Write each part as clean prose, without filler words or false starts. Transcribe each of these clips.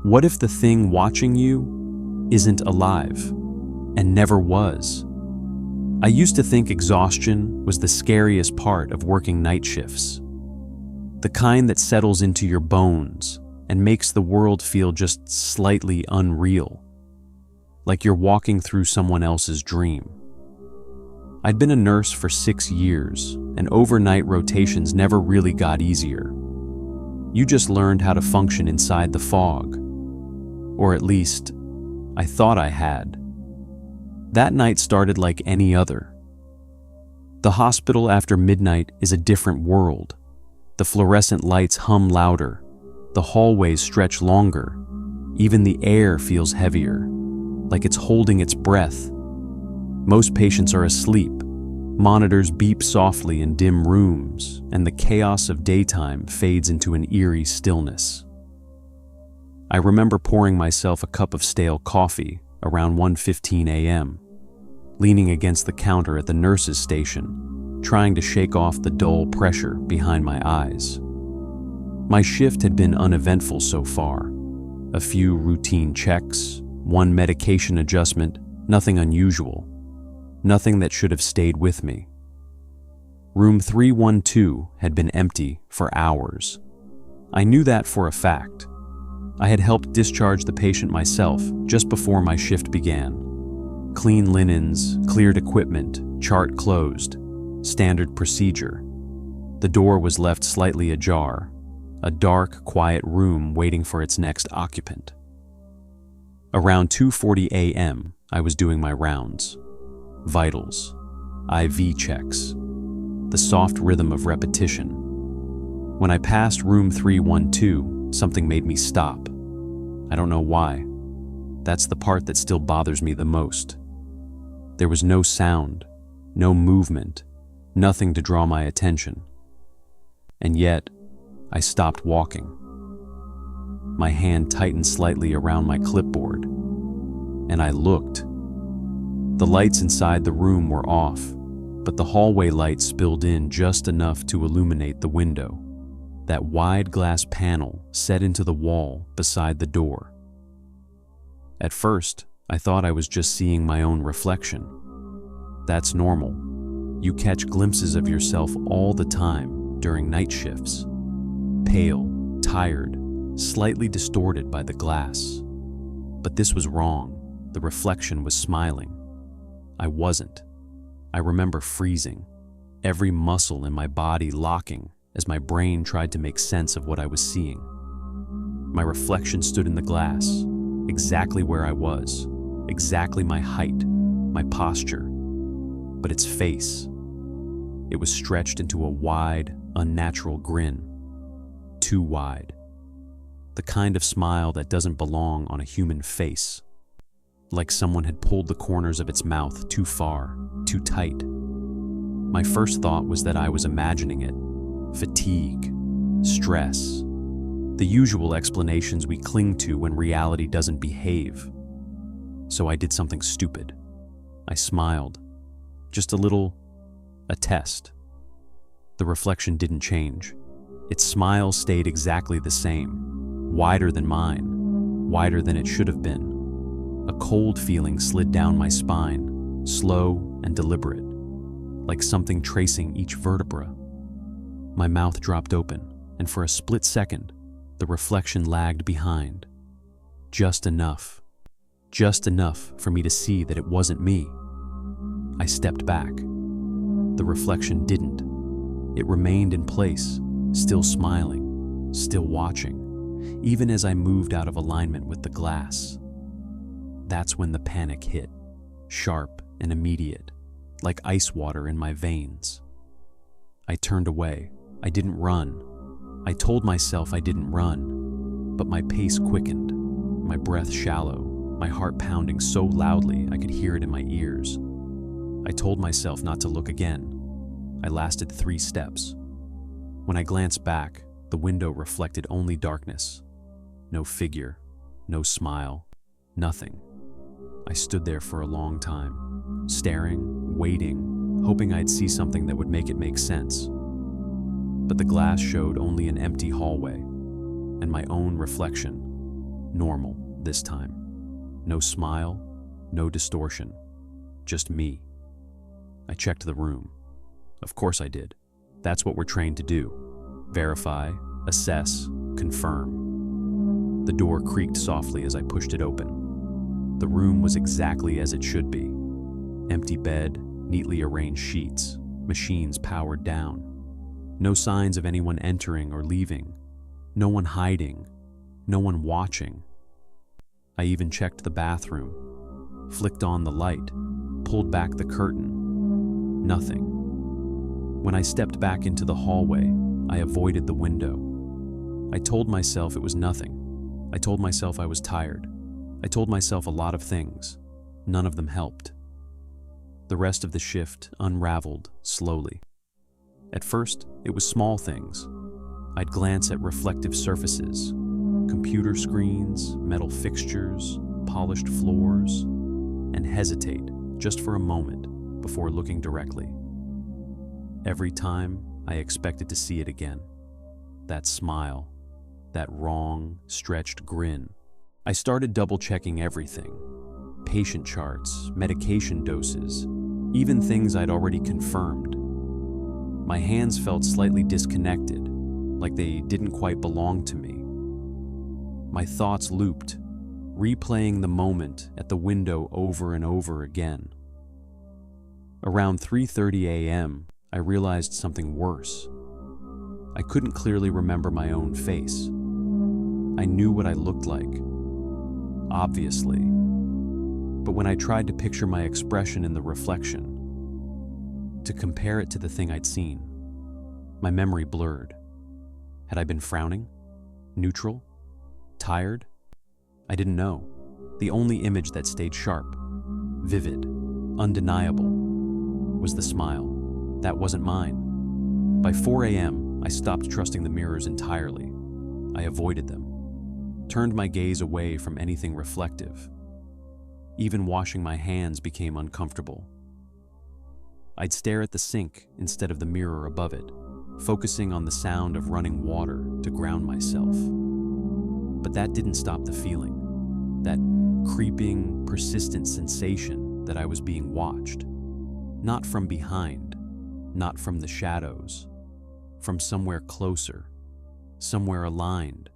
What if the thing watching you isn't alive and never was? I used to think exhaustion was the scariest part of working night shifts. The kind that settles into your bones and makes the world feel just slightly unreal, like you're walking through someone else's dream. I'd been a nurse for 6 years, and overnight rotations never really got easier. You just learned how to function inside the fog. Or at least, I thought I had. That night started like any other. The hospital after midnight is a different world. The fluorescent lights hum louder. The hallways stretch longer. Even the air feels heavier, like it's holding its breath. Most patients are asleep. Monitors beep softly in dim rooms, and the chaos of daytime fades into an eerie stillness. I remember pouring myself a cup of stale coffee around 1:15 a.m., leaning against the counter at the nurse's station, trying to shake off the dull pressure behind my eyes. My shift had been uneventful so far. A few routine checks, one medication adjustment, nothing unusual. Nothing that should have stayed with me. Room 312 had been empty for hours. I knew that for a fact. I had helped discharge the patient myself just before my shift began. Clean linens, cleared equipment, chart closed. Standard procedure. The door was left slightly ajar. A dark, quiet room waiting for its next occupant. Around 2:40 a.m., I was doing my rounds. Vitals, IV checks, the soft rhythm of repetition. When I passed room 312, something made me stop. I don't know why. That's the part that still bothers me the most. There was no sound, no movement, nothing to draw my attention. And yet, I stopped walking. My hand tightened slightly around my clipboard, and I looked. The lights inside the room were off, but the hallway light spilled in just enough to illuminate the window, that wide glass panel set into the wall beside the door. At first, I thought I was just seeing my own reflection. That's normal. You catch glimpses of yourself all the time during night shifts. Pale, tired, slightly distorted by the glass. But this was wrong. The reflection was smiling. I wasn't. I remember freezing, every muscle in my body locking as my brain tried to make sense of what I was seeing. My reflection stood in the glass, exactly where I was, exactly my height, my posture. But its face, it was stretched into a wide, unnatural grin. Too wide. The kind of smile that doesn't belong on a human face. Like someone had pulled the corners of its mouth too far, too tight. My first thought was that I was imagining it. Fatigue, stress, the usual explanations we cling to when reality doesn't behave. So I did something stupid. I smiled. Just a test. The reflection didn't change. Its smile stayed exactly the same, wider than mine, wider than it should have been. A cold feeling slid down my spine, slow and deliberate, like something tracing each vertebra. My mouth dropped open, and for a split second, the reflection lagged behind. Just enough for me to see that it wasn't me. I stepped back. The reflection didn't. It remained in place, still smiling, still watching, even as I moved out of alignment with the glass. That's when the panic hit, sharp and immediate, like ice water in my veins. I turned away. I didn't run. I told myself I didn't run, but my pace quickened, my breath shallow, my heart pounding so loudly I could hear it in my ears. I told myself not to look again. I lasted 3 steps. When I glanced back, the window reflected only darkness. No figure, no smile, nothing. I stood there for a long time, staring, waiting, hoping I'd see something that would make it make sense. But the glass showed only an empty hallway, and my own reflection, Normal this time. No smile, no distortion. Just me. I checked the room. Of course I did. That's what we're trained to do. Verify, assess, confirm. The door creaked softly as I pushed it open. The room was exactly as it should be. Empty bed, neatly arranged sheets, machines powered down. No signs of anyone entering or leaving. No one hiding. No one watching. I even checked the bathroom, flicked on the light, pulled back the curtain. Nothing. When I stepped back into the hallway, I avoided the window. I told myself it was nothing. I told myself I was tired. I told myself a lot of things. None of them helped. The rest of the shift unraveled slowly. At first, it was small things. I'd glance at reflective surfaces, computer screens, metal fixtures, polished floors, and hesitate just for a moment before looking directly. Every time, I expected to see it again. That smile, that wrong, stretched grin. I started double-checking everything. Patient charts, medication doses, even things I'd already confirmed. My hands felt slightly disconnected, like they didn't quite belong to me. My thoughts looped, replaying the moment at the window over and over again. Around 3:30 a.m., I realized something worse. I couldn't clearly remember my own face. I knew what I looked like, obviously. But when I tried to picture my expression in the reflection, to compare it to the thing I'd seen, my memory blurred. Had I been frowning? Neutral? Tired? I didn't know. The only image that stayed sharp, vivid, undeniable, was the smile. That wasn't mine. By 4 a.m., I stopped trusting the mirrors entirely. I avoided them, turned my gaze away from anything reflective. Even washing my hands became uncomfortable. I'd stare at the sink instead of the mirror above it, focusing on the sound of running water to ground myself. But that didn't stop the feeling, that creeping, persistent sensation that I was being watched. Not from behind, not from the shadows, from somewhere closer, somewhere aligned,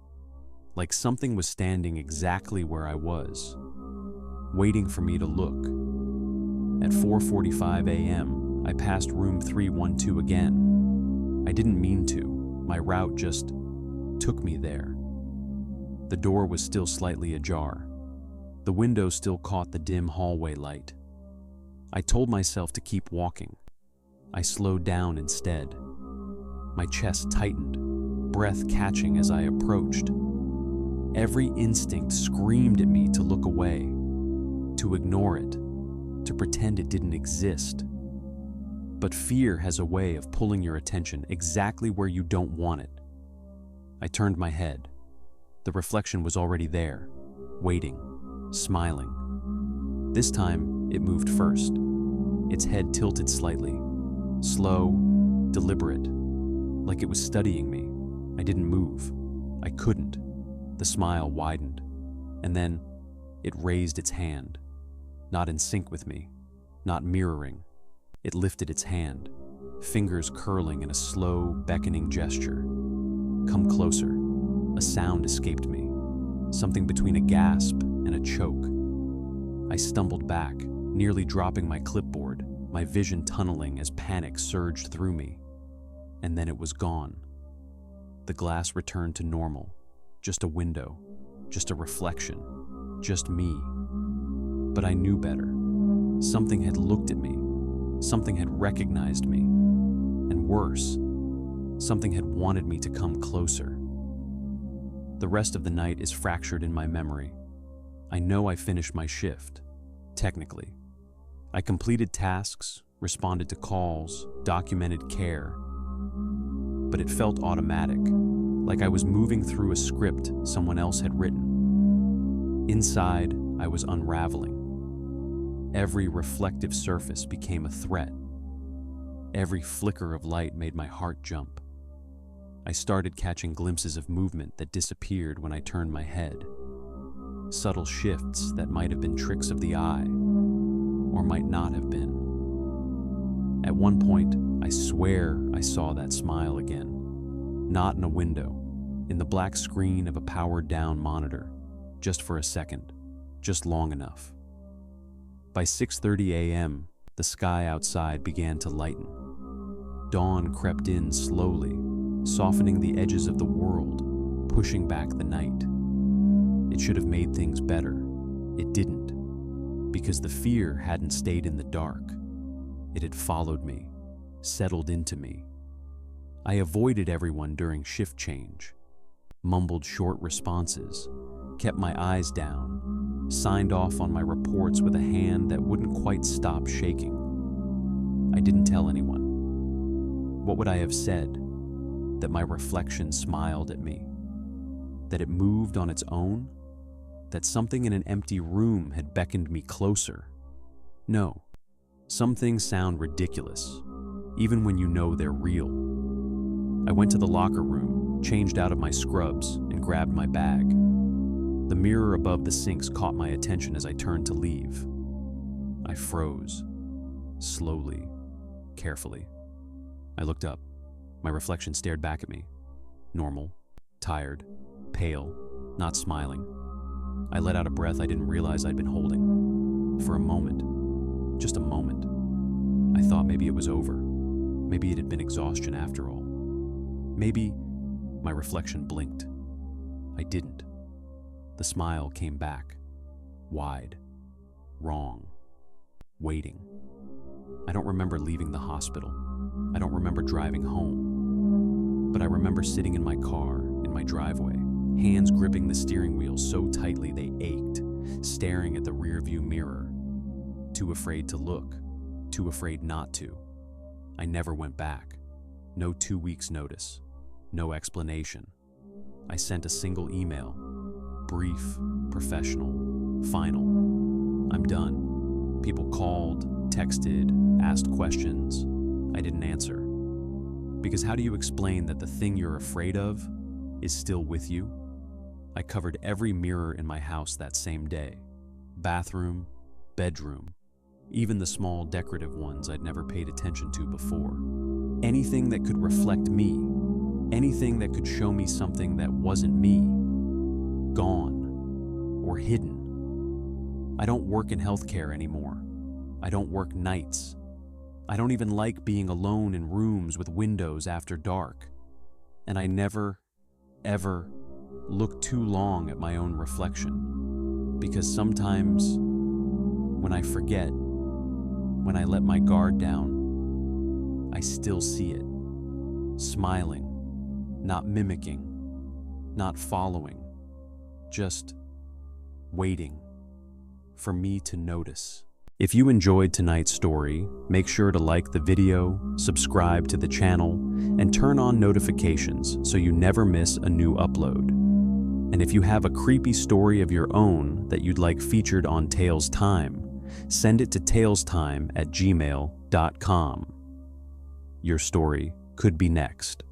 like something was standing exactly where I was, waiting for me to look. At 4:45 a.m., I passed room 312 again. I didn't mean to. My route just took me there. The door was still slightly ajar. The window still caught the dim hallway light. I told myself to keep walking. I slowed down instead. My chest tightened, breath catching as I approached. Every instinct screamed at me to look away, to ignore it, to pretend it didn't exist. But fear has a way of pulling your attention exactly where you don't want it. I turned my head. The reflection was already there, waiting, smiling. This time, it moved first. Its head tilted slightly, slow, deliberate, like it was studying me. I didn't move. I couldn't. The smile widened, and then it raised its hand, not in sync with me, not mirroring. It lifted its hand, fingers curling in a slow, beckoning gesture. Come closer. A sound escaped me, something between a gasp and a choke. I stumbled back, nearly dropping my clipboard, my vision tunneling as panic surged through me. And then it was gone. The glass returned to normal, just a window, just a reflection, just me. But I knew better. Something had looked at me, something had recognized me, and worse, something had wanted me to come closer. The rest of the night is fractured in my memory. I know I finished my shift, technically. I completed tasks, responded to calls, documented care. But it felt automatic, like I was moving through a script someone else had written. Inside, I was unraveling. Every reflective surface became a threat. Every flicker of light made my heart jump. I started catching glimpses of movement that disappeared when I turned my head. subtle shifts that might have been tricks of the eye, or might not have been. At one point, I swear I saw that smile again, not in a window, in the black screen of a powered-down monitor, just for a second, just long enough. By 6:30 a.m., the sky outside began to lighten. Dawn crept in slowly, softening the edges of the world, pushing back the night. It should have made things better. It didn't, because the fear hadn't stayed in the dark. It had followed me, settled into me. I avoided everyone during shift change, mumbled short responses, kept my eyes down, signed off on my reports with a hand that wouldn't quite stop shaking. I didn't tell anyone. What would I have said? That my reflection smiled at me? That it moved on its own? That something in an empty room had beckoned me closer? No. Some things sound ridiculous, even when you know they're real. I went to the locker room, changed out of my scrubs, and grabbed my bag. The mirror above the sinks caught my attention as I turned to leave. I froze, slowly, carefully. I looked up. My reflection stared back at me. Normal, tired, pale, not smiling. I let out a breath I didn't realize I'd been holding. For a moment, just a moment, I thought maybe it was over. Maybe it had been exhaustion after all. Maybe my reflection blinked. I didn't. The smile came back, wide, wrong, waiting. I don't remember leaving the hospital. I don't remember driving home. But I remember sitting in my car, in my driveway, hands gripping the steering wheel so tightly they ached, staring at the rearview mirror, too afraid to look, too afraid not to. I never went back. No 2 weeks notice, no explanation. I sent a single email, brief, professional, final. I'm done. People called, texted, asked questions. I didn't answer. Because how do you explain that the thing you're afraid of is still with you? I covered every mirror in my house that same day. Bathroom, bedroom, even the small decorative ones I'd never paid attention to before. Anything that could reflect me, anything that could show me something that wasn't me, gone or hidden. I don't work in healthcare anymore. I don't work nights. I don't even like being alone in rooms with windows after dark. And I never, ever look too long at my own reflection. Because sometimes, when I forget, when I let my guard down, I still see it. Smiling, not mimicking, not following, just waiting for me to notice. If you enjoyed tonight's story, make sure to like the video, subscribe to the channel, and turn on notifications so you never miss a new upload. And if you have a creepy story of your own that you'd like featured on talesthyme, send it to talesthyme@gmail.com. Your story could be next.